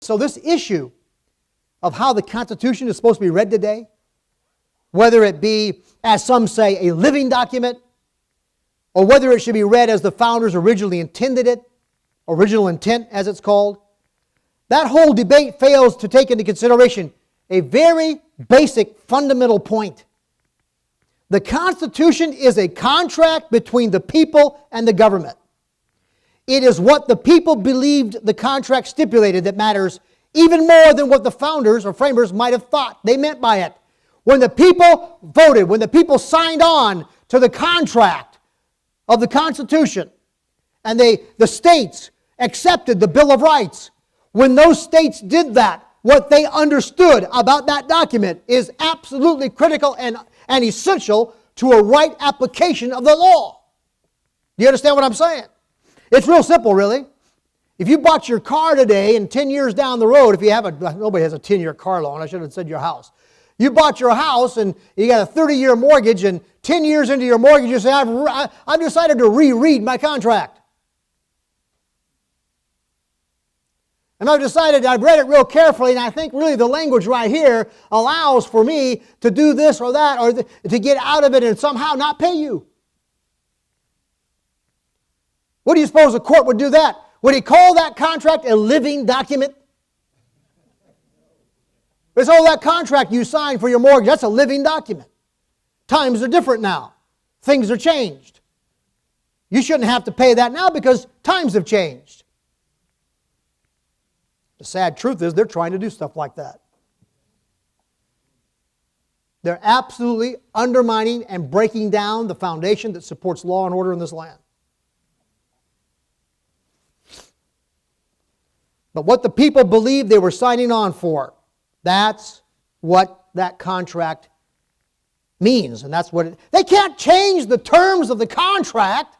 So this issue of how the Constitution is supposed to be read today, whether it be, as some say, a living document, or whether it should be read as the founders originally intended it, original intent as it's called, that whole debate fails to take into consideration a very basic fundamental point. The Constitution is a contract between the people and the government. It is what the people believed the contract stipulated that matters, even more than what the founders or framers might have thought they meant by it. When the people voted, when the people signed on to the contract of the Constitution, and the states accepted the Bill of Rights, when those states did that, what they understood about that document is absolutely critical and essential to a right application of the law. Do you understand what I'm saying? It's real simple, really. If you bought your car today and 10 years down the road, if you have nobody has a 10-year car loan, I should have said your house. You bought your house and you got a 30-year mortgage, and 10 years into your mortgage you say, I've decided to reread my contract. And I've decided, I've read it real carefully, and I think really the language right here allows for me to do this or that, or to get out of it and somehow not pay you. What do you suppose the court would do that? Would he call that contract a living document? It's all that contract you signed for your mortgage, that's a living document. Times are different now. Things are changed. You shouldn't have to pay that now because times have changed. The sad truth is they're trying to do stuff like that. They're absolutely undermining and breaking down the foundation that supports law and order in this land. But what the people believed they were signing on for, that's what that contract means. And that's what they can't change the terms of the contract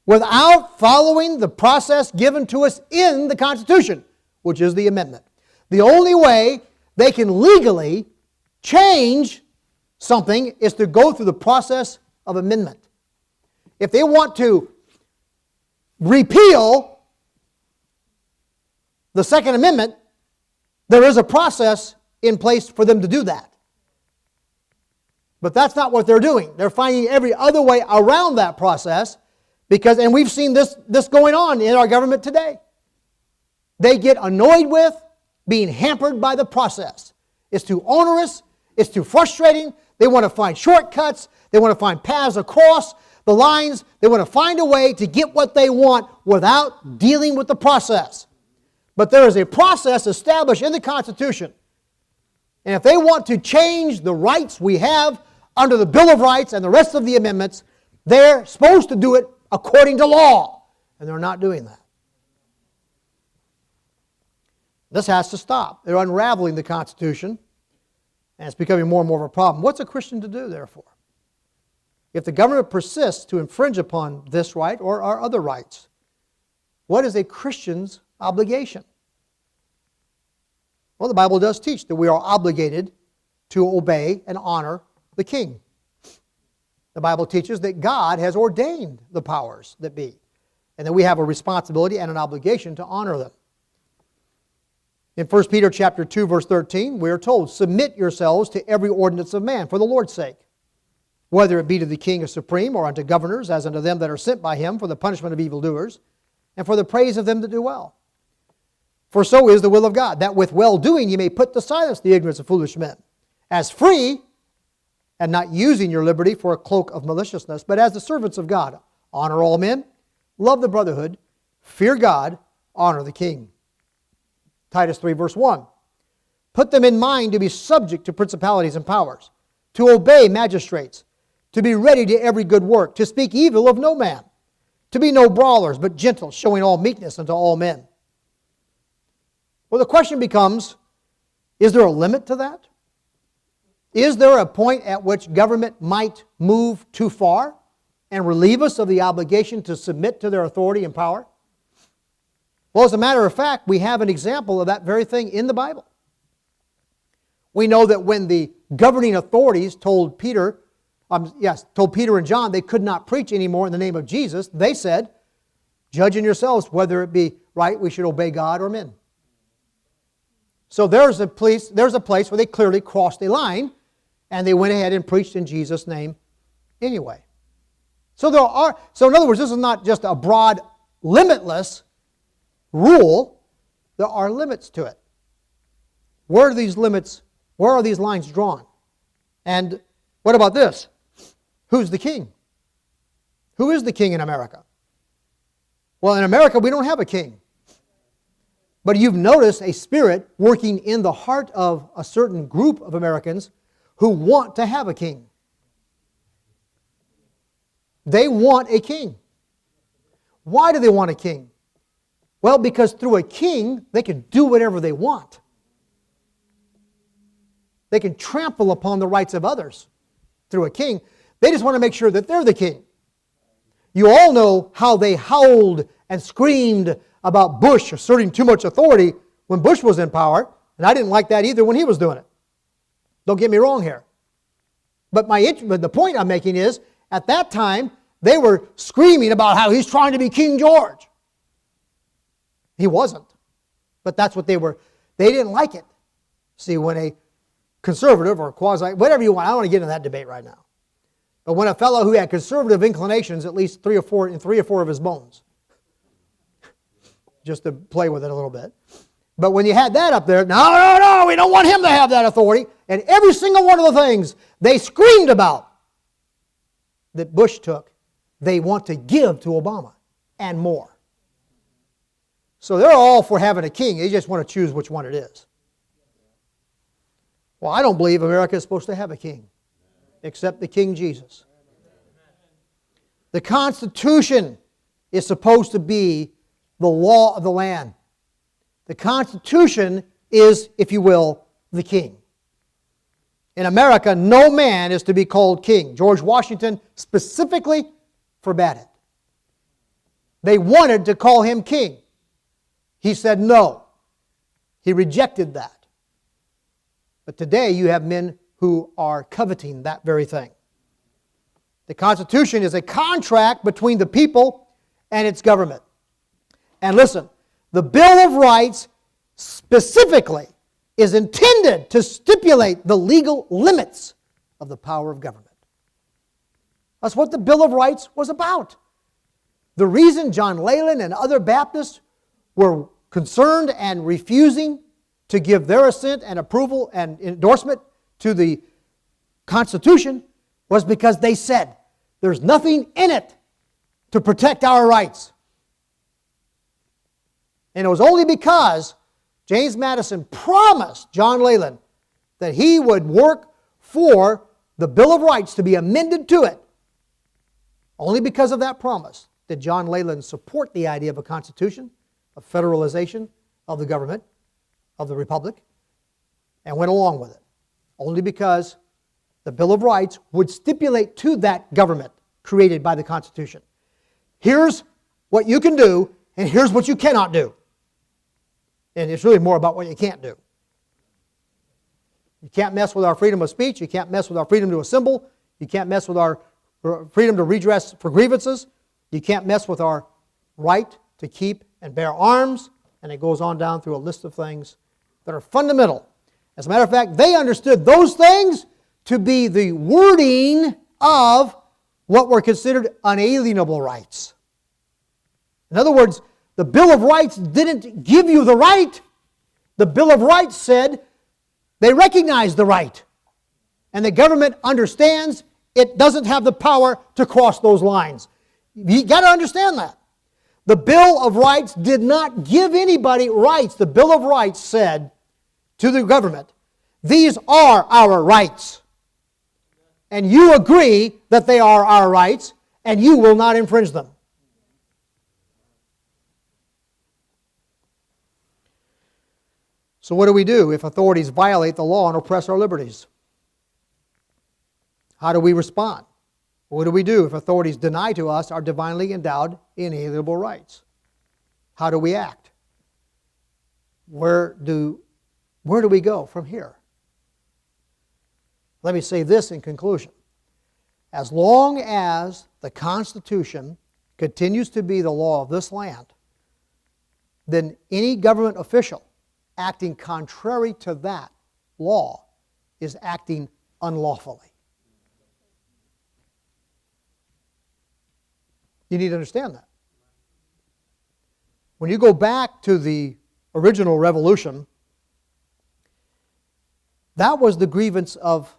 without following the process given to us in the Constitution, which is the amendment. The only way they can legally change something is to go through the process of amendment. If they want to repeal the Second Amendment, there is a process in place for them to do that. But that's not what they're doing. They're finding every other way around that process and we've seen this going on in our government today. They get annoyed with being hampered by the process. It's too onerous. It's too frustrating. They want to find shortcuts. They want to find paths across the lines. They want to find a way to get what they want without dealing with the process. But there is a process established in the Constitution. And if they want to change the rights we have under the Bill of Rights and the rest of the amendments, they're supposed to do it according to law. And they're not doing that. This has to stop. They're unraveling the Constitution, and it's becoming more and more of a problem. What's a Christian to do, therefore? If the government persists to infringe upon this right or our other rights, what is a Christian's obligation? Well, the Bible does teach that we are obligated to obey and honor the king. The Bible teaches that God has ordained the powers that be, and that we have a responsibility and an obligation to honor them. In 1 Peter chapter 2, verse 13, we are told, submit yourselves to every ordinance of man for the Lord's sake, whether it be to the king as supreme or unto governors, as unto them that are sent by him for the punishment of evildoers, and for the praise of them that do well. For so is the will of God, that with well-doing ye may put to silence the ignorance of foolish men, as free, and not using your liberty for a cloak of maliciousness, but as the servants of God. Honor all men, love the brotherhood, fear God, honor the king. Titus 3, verse 1. Put them in mind to be subject to principalities and powers, to obey magistrates, to be ready to every good work, to speak evil of no man, to be no brawlers, but gentle, showing all meekness unto all men. Well, the question becomes, is there a limit to that? Is there a point at which government might move too far and relieve us of the obligation to submit to their authority and power? Well, as a matter of fact, we have an example of that very thing in the Bible. We know that when the governing authorities told Peter and John they could not preach anymore in the name of Jesus, they said, judge in yourselves whether it be right? We should obey God or men. So there's a place where they clearly crossed a line, and they went ahead and preached in Jesus' name anyway. So in other words, this is not just a broad, limitless rule. There are limits to it. Where are these limits? Where are these lines drawn? And what about this? Who's the king? Who is the king in America? Well, in America, we don't have a king. But you've noticed a spirit working in the heart of a certain group of Americans who want to have a king. They want a king. Why do they want a king? Well, because through a king, they can do whatever they want. They can trample upon the rights of others through a king. They just want to make sure that they're the king. You all know how they howled and screamed about Bush asserting too much authority when Bush was in power, and I didn't like that either when he was doing it. Don't get me wrong here. But the point I'm making is, at that time, they were screaming about how he's trying to be King George. He wasn't. But that's what they were. They didn't like it. See, when a conservative or quasi, whatever you want, I don't want to get into that debate right now. But when a fellow who had conservative inclinations, at least three or four of his bones, just to play with it a little bit. But when you had that up there, no, we don't want him to have that authority. And every single one of the things they screamed about that Bush took, they want to give to Obama and more. So they're all for having a king. They just want to choose which one it is. Well, I don't believe America is supposed to have a king except the King Jesus. The Constitution is supposed to be the law of the land. The Constitution is, if you will, the king. In America, no man is to be called king. George Washington specifically forbade it. They wanted to call him king. He said no. He rejected that. But today you have men who are coveting that very thing. The Constitution is a contract between the people and its government. And listen, the Bill of Rights specifically is intended to stipulate the legal limits of the power of government. That's what the Bill of Rights was about. The reason John Leyland and other Baptists were concerned and refusing to give their assent and approval and endorsement to the Constitution was because they said there's nothing in it to protect our rights. And it was only because James Madison promised John Leyland that he would work for the Bill of Rights to be amended to it. Only because of that promise did John Leyland support the idea of a constitution, of federalization of the government, of the republic, and went along with it. Only because the Bill of Rights would stipulate to that government created by the Constitution. Here's what you can do, and here's what you cannot do. And it's really more about what you can't do. You can't mess with our freedom of speech. You can't mess with our freedom to assemble. You can't mess with our freedom to redress for grievances. You can't mess with our right to keep and bear arms. And it goes on down through a list of things that are fundamental. As a matter of fact, they understood those things to be the wording of what were considered unalienable rights. In other words, the Bill of Rights didn't give you the right. The Bill of Rights said they recognize the right. And the government understands it doesn't have the power to cross those lines. You've got to understand that. The Bill of Rights did not give anybody rights. The Bill of Rights said to the government, these are our rights. And you agree that they are our rights, and you will not infringe them. So what do we do if authorities violate the law and oppress our liberties? How do we respond? What do we do if authorities deny to us our divinely endowed inalienable rights? How do we act? Where do we go from here? Let me say this in conclusion. As long as the Constitution continues to be the law of this land, then any government official acting contrary to that law is acting unlawfully. You need to understand that. When you go back to the original revolution, that was the grievance of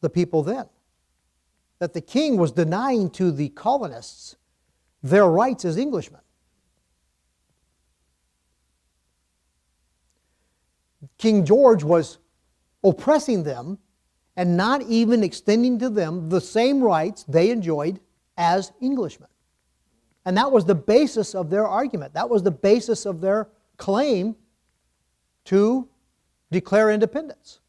the people then. That the king was denying to the colonists their rights as Englishmen. King George was oppressing them and not even extending to them the same rights they enjoyed as Englishmen. And that was the basis of their argument. That was the basis of their claim to declare independence.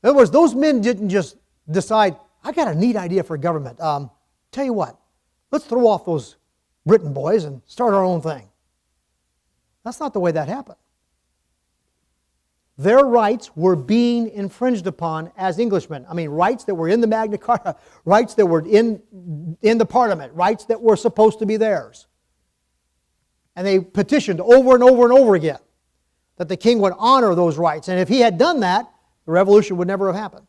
In other words, those men didn't just decide, I got a neat idea for government. Tell you what, let's throw off those Britain boys and start our own thing. That's not the way that happened. Their rights were being infringed upon as Englishmen. I mean, rights that were in the Magna Carta, rights that were in the Parliament, rights that were supposed to be theirs. And they petitioned over and over and over again that the king would honor those rights. And if he had done that, the revolution would never have happened.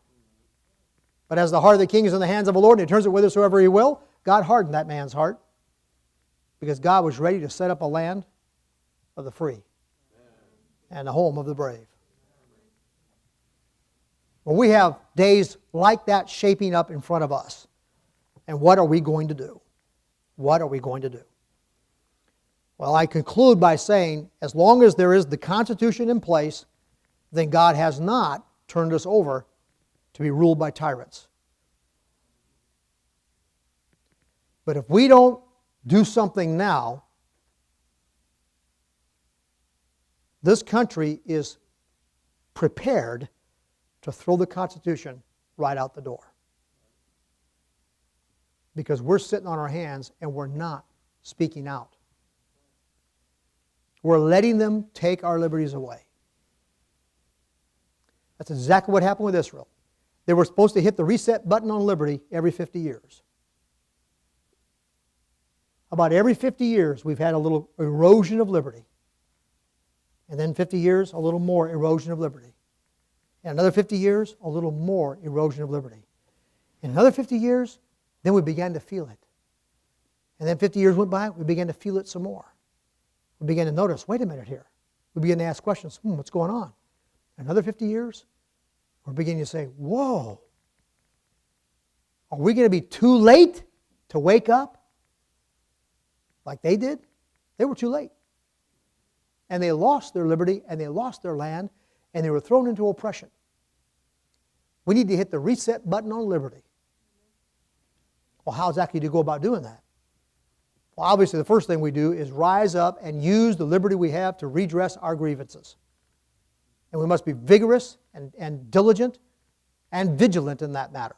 But as the heart of the king is in the hands of the Lord, and he turns it whithersoever he will, God hardened that man's heart because God was ready to set up a land of the free and a home of the brave. Well, we have days like that shaping up in front of us. And what are we going to do? What are we going to do? Well, I conclude by saying, as long as there is the Constitution in place, then God has not turned us over to be ruled by tyrants. But if we don't do something now, this country is prepared to throw the Constitution right out the door. Because we're sitting on our hands and we're not speaking out. We're letting them take our liberties away. That's exactly what happened with Israel. They were supposed to hit the reset button on liberty every 50 years. About every 50 years, we've had a little erosion of liberty. And then 50 years, a little more erosion of liberty. And another 50 years, a little more erosion of liberty. In another 50 years, then we began to feel it. And then 50 years went by, we began to feel it some more. We began to notice, wait a minute here. We began to ask questions, what's going on? Another 50 years, we're beginning to say, whoa, are we going to be too late to wake up? Like they did? They were too late. And they lost their liberty, and they lost their land, and they were thrown into oppression. We need to hit the reset button on liberty. Well, how exactly do you go about doing that? Well, obviously the first thing we do is rise up and use the liberty we have to redress our grievances. And we must be vigorous and diligent and vigilant in that matter.